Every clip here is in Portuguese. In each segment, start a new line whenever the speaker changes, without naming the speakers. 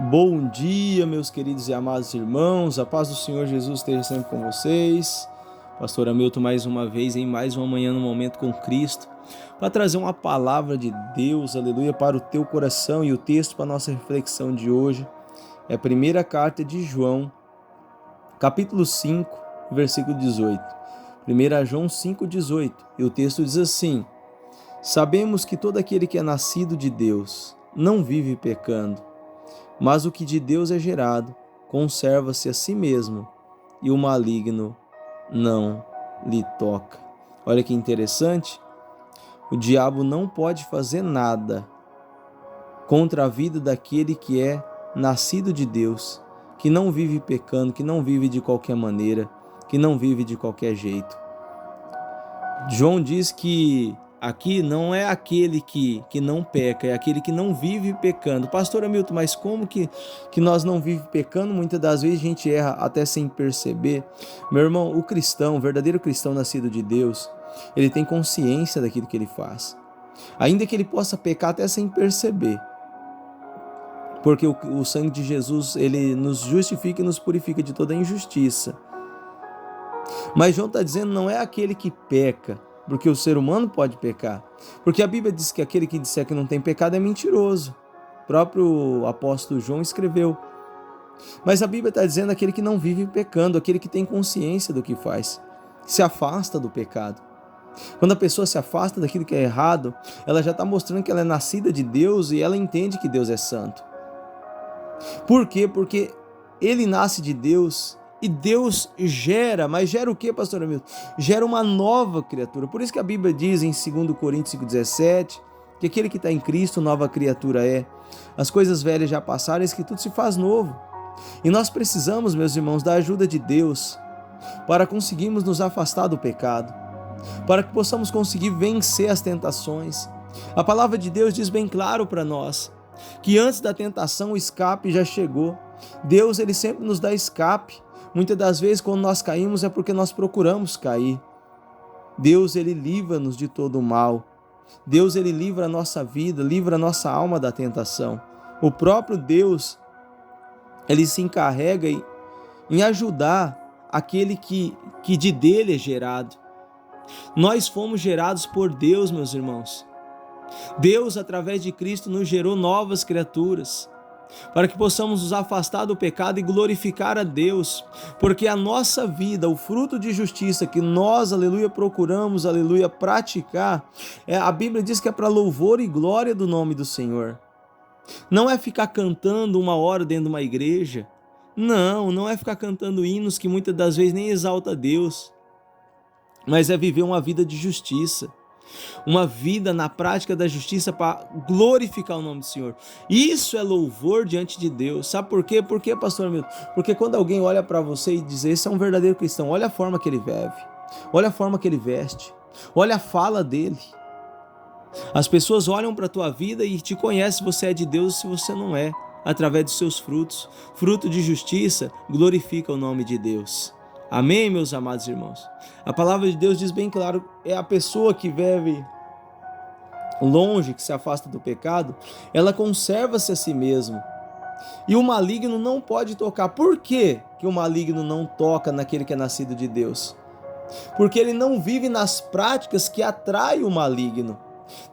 Bom dia, meus queridos e amados irmãos, a paz do Senhor Jesus esteja sempre com vocês. Pastor Hamilton mais uma vez em mais uma manhã no Momento com Cristo, para trazer uma palavra de Deus, aleluia, para o teu coração. E o texto para a nossa reflexão de hoje é a primeira carta de João, capítulo 5, versículo 18. 1 João 5,18, e o texto diz assim: Sabemos que todo aquele que é nascido de Deus não vive pecando, mas o que de Deus é gerado conserva-se a si mesmo, e o maligno não lhe toca. Olha que interessante, o diabo não pode fazer nada contra a vida daquele que é nascido de Deus, que não vive pecando, que não vive de qualquer maneira, que não vive de qualquer jeito. João diz que aqui não é aquele que não peca, é aquele que não vive pecando. Pastor Hamilton, mas como que nós não vivemos pecando? Muitas das vezes a gente erra até sem perceber. Meu irmão, o cristão, o verdadeiro cristão nascido de Deus, ele tem consciência daquilo que ele faz. Ainda que ele possa pecar até sem perceber. Porque o sangue de Jesus, ele nos justifica e nos purifica de toda injustiça. Mas João está dizendo, não é aquele que peca, porque o ser humano pode pecar. Porque a Bíblia diz que aquele que disser que não tem pecado é mentiroso. O próprio apóstolo João escreveu. Mas a Bíblia está dizendo aquele que não vive pecando, aquele que tem consciência do que faz, se afasta do pecado. Quando a pessoa se afasta daquilo que é errado, ela já está mostrando que ela é nascida de Deus e ela entende que Deus é santo. Por quê? Porque ele nasce de Deus e Deus gera, mas gera o que, pastor Hamilton? Gera uma nova criatura. Por isso que a Bíblia diz em 2 Coríntios 5,17 que aquele que está em Cristo, nova criatura é. As coisas velhas já passaram, eis que tudo se faz novo. E nós precisamos, meus irmãos, da ajuda de Deus para conseguirmos nos afastar do pecado, para que possamos conseguir vencer as tentações. A palavra de Deus diz bem claro para nós que antes da tentação o escape já chegou. Deus, ele sempre nos dá escape. Muitas das vezes quando nós caímos é porque nós procuramos cair. Deus, ele livra-nos de todo o mal. Deus, ele livra a nossa vida, livra a nossa alma da tentação. O próprio Deus, ele se encarrega em ajudar aquele que de dele é gerado. Nós fomos gerados por Deus, meus irmãos. Deus, através de Cristo, nos gerou novas criaturas, para que possamos nos afastar do pecado e glorificar a Deus, porque a nossa vida, o fruto de justiça que nós, aleluia, procuramos, aleluia, praticar, a Bíblia diz que é para louvor e glória do nome do Senhor. Não é ficar cantando uma hora dentro de uma igreja, não é ficar cantando hinos que muitas das vezes nem exalta a Deus, mas é viver uma vida de justiça. Uma vida na prática da justiça para glorificar o nome do Senhor. Isso é louvor diante de Deus. Sabe por quê? Por quê, pastor Hamilton? Porque quando alguém olha para você e diz, esse é um verdadeiro cristão, olha a forma que ele vive, olha a forma que ele veste, olha a fala dele. As pessoas olham para a tua vida e te conhecem se você é de Deus ou se você não é, através dos seus frutos. Fruto de justiça glorifica o nome de Deus. Amém, meus amados irmãos? A palavra de Deus diz bem claro, é a pessoa que vive longe, que se afasta do pecado, ela conserva-se a si mesmo. E o maligno não pode tocar. Por quê que o maligno não toca naquele que é nascido de Deus? Porque ele não vive nas práticas que atraem o maligno.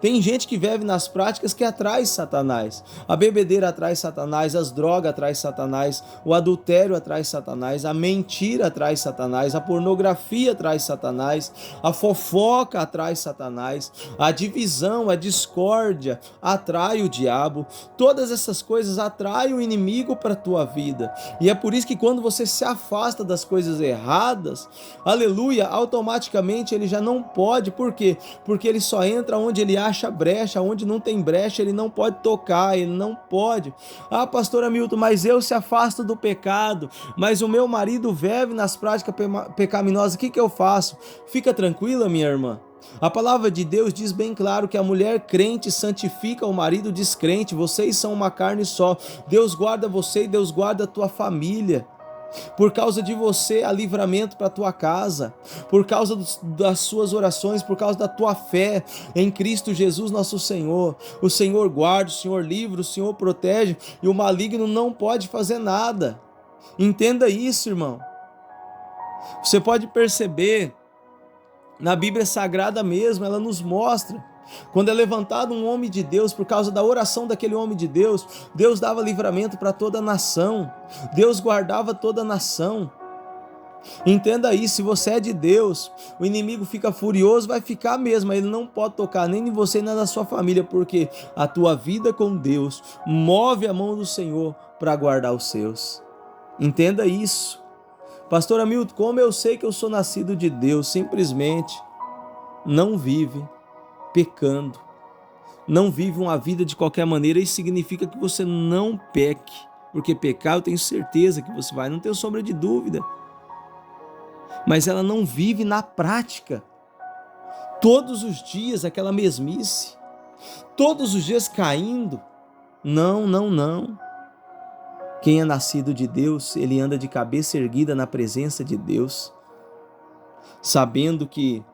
Tem gente que vive nas práticas que atrai Satanás. A bebedeira atrai Satanás, as drogas atrai Satanás, o adultério atrai Satanás, a mentira atrai Satanás, a pornografia atrai Satanás, a fofoca atrai Satanás, a divisão, a discórdia atrai o diabo. Todas essas coisas atraem o inimigo para a tua vida. E é por isso que quando você se afasta das coisas erradas, aleluia, automaticamente ele já não pode. Por quê? Porque ele só entra onde ele acha brecha, onde não tem brecha ele não pode tocar, ele não pode. Ah, pastor Hamilton, mas eu se afasto do pecado, mas o meu marido vive nas práticas pecaminosas, o que eu faço? Fica tranquila, minha irmã. A palavra de Deus diz bem claro que a mulher crente santifica o marido descrente. Vocês são uma carne só. Deus guarda você e Deus guarda a tua família. Por causa de você, há livramento para a tua casa. Por causa das suas orações, por causa da tua fé em Cristo Jesus, nosso Senhor. O Senhor guarda, o Senhor livra, o Senhor protege e o maligno não pode fazer nada. Entenda isso, irmão. Você pode perceber, na Bíblia Sagrada mesmo, ela nos mostra. Quando é levantado um homem de Deus, por causa da oração daquele homem de Deus, Deus dava livramento para toda a nação, Deus guardava toda a nação. Entenda isso, se você é de Deus, o inimigo fica furioso, vai ficar mesmo, ele não pode tocar nem em você nem na sua família, porque a tua vida com Deus move a mão do Senhor para guardar os seus. Entenda isso. Pastor Hamilton, como eu sei que eu sou nascido de Deus? Simplesmente não vive pecando, não vive uma vida de qualquer maneira. Isso significa que você não peque, porque pecar eu tenho certeza que você vai, não tenho sombra de dúvida, mas ela não vive na prática, todos os dias aquela mesmice, todos os dias caindo. Não. Quem é nascido de Deus, ele anda de cabeça erguida na presença de Deus, sabendo que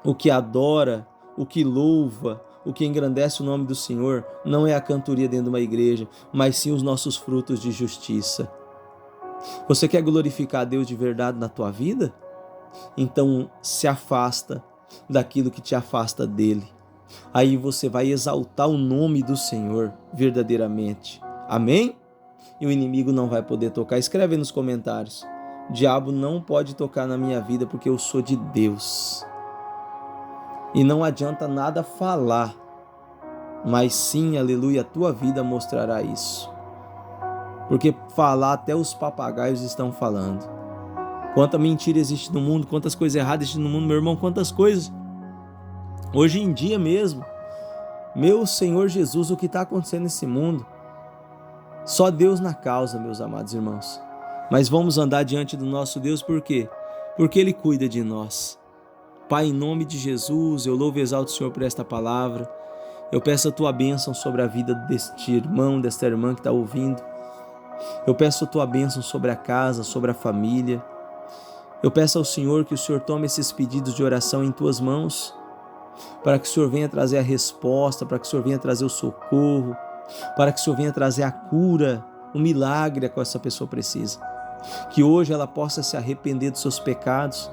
o que adora, o que louva, o que engrandece o nome do Senhor, não é a cantoria dentro de uma igreja, mas sim os nossos frutos de justiça. Você quer glorificar a Deus de verdade na tua vida? Então se afasta daquilo que te afasta dele. Aí você vai exaltar o nome do Senhor verdadeiramente. Amém? E o inimigo não vai poder tocar. Escreve aí nos comentários: o diabo não pode tocar na minha vida porque eu sou de Deus. E não adianta nada falar, mas sim, aleluia, a tua vida mostrará isso. Porque falar, até os papagaios estão falando. Quanta mentira existe no mundo, quantas coisas erradas existem no mundo, meu irmão, quantas coisas. Hoje em dia mesmo, meu Senhor Jesus, o que está acontecendo nesse mundo? Só Deus na causa, meus amados irmãos. Mas vamos andar diante do nosso Deus, por quê? Porque Ele cuida de nós. Pai, em nome de Jesus, eu louvo e exalto o Senhor por esta palavra. Eu peço a Tua bênção sobre a vida deste irmão, desta irmã que está ouvindo. Eu peço a Tua bênção sobre a casa, sobre a família. Eu peço ao Senhor que o Senhor tome esses pedidos de oração em Tuas mãos, para que o Senhor venha trazer a resposta, para que o Senhor venha trazer o socorro, para que o Senhor venha trazer a cura, o milagre a qual essa pessoa precisa. Que hoje ela possa se arrepender dos seus pecados,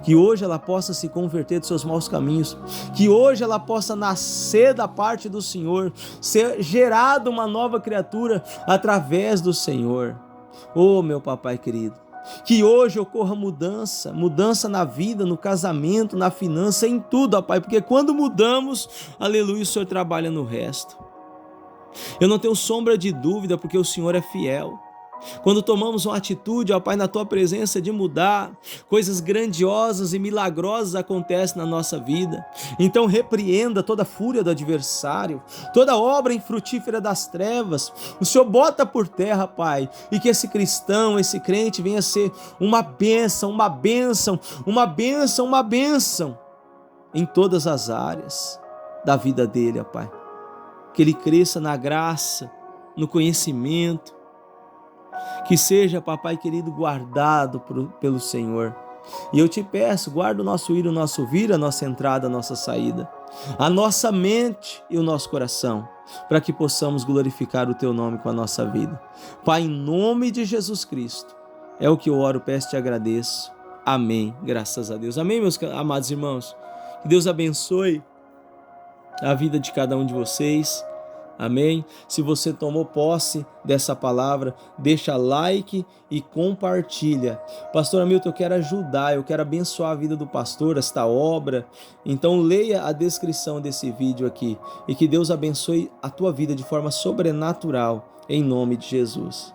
que hoje ela possa se converter dos seus maus caminhos, que hoje ela possa nascer da parte do Senhor, ser gerada uma nova criatura através do Senhor. Oh, meu papai querido, que hoje ocorra mudança na vida, no casamento, na finança, em tudo, ó Pai, porque quando mudamos, aleluia, o Senhor trabalha no resto. Eu não tenho sombra de dúvida, porque o Senhor é fiel. Quando tomamos uma atitude, ó Pai, na Tua presença de mudar, coisas grandiosas e milagrosas acontecem na nossa vida. Então repreenda toda a fúria do adversário, toda obra infrutífera das trevas. O Senhor bota por terra, Pai, e que esse cristão, esse crente venha ser uma bênção em todas as áreas da vida dele, ó Pai. Que ele cresça na graça, no conhecimento, que seja, papai querido, guardado pelo Senhor. E eu te peço, guarda o nosso ir, o nosso vir, a nossa entrada, a nossa saída, a nossa mente e o nosso coração, para que possamos glorificar o Teu nome com a nossa vida. Pai, em nome de Jesus Cristo, é o que eu oro, peço e te agradeço. Amém, graças a Deus. Amém, meus amados irmãos. Que Deus abençoe a vida de cada um de vocês. Amém? Se você tomou posse dessa palavra, deixa like e compartilha. Pastor Hamilton, eu quero ajudar, eu quero abençoar a vida do pastor, esta obra. Então leia a descrição desse vídeo aqui e que Deus abençoe a tua vida de forma sobrenatural, em nome de Jesus.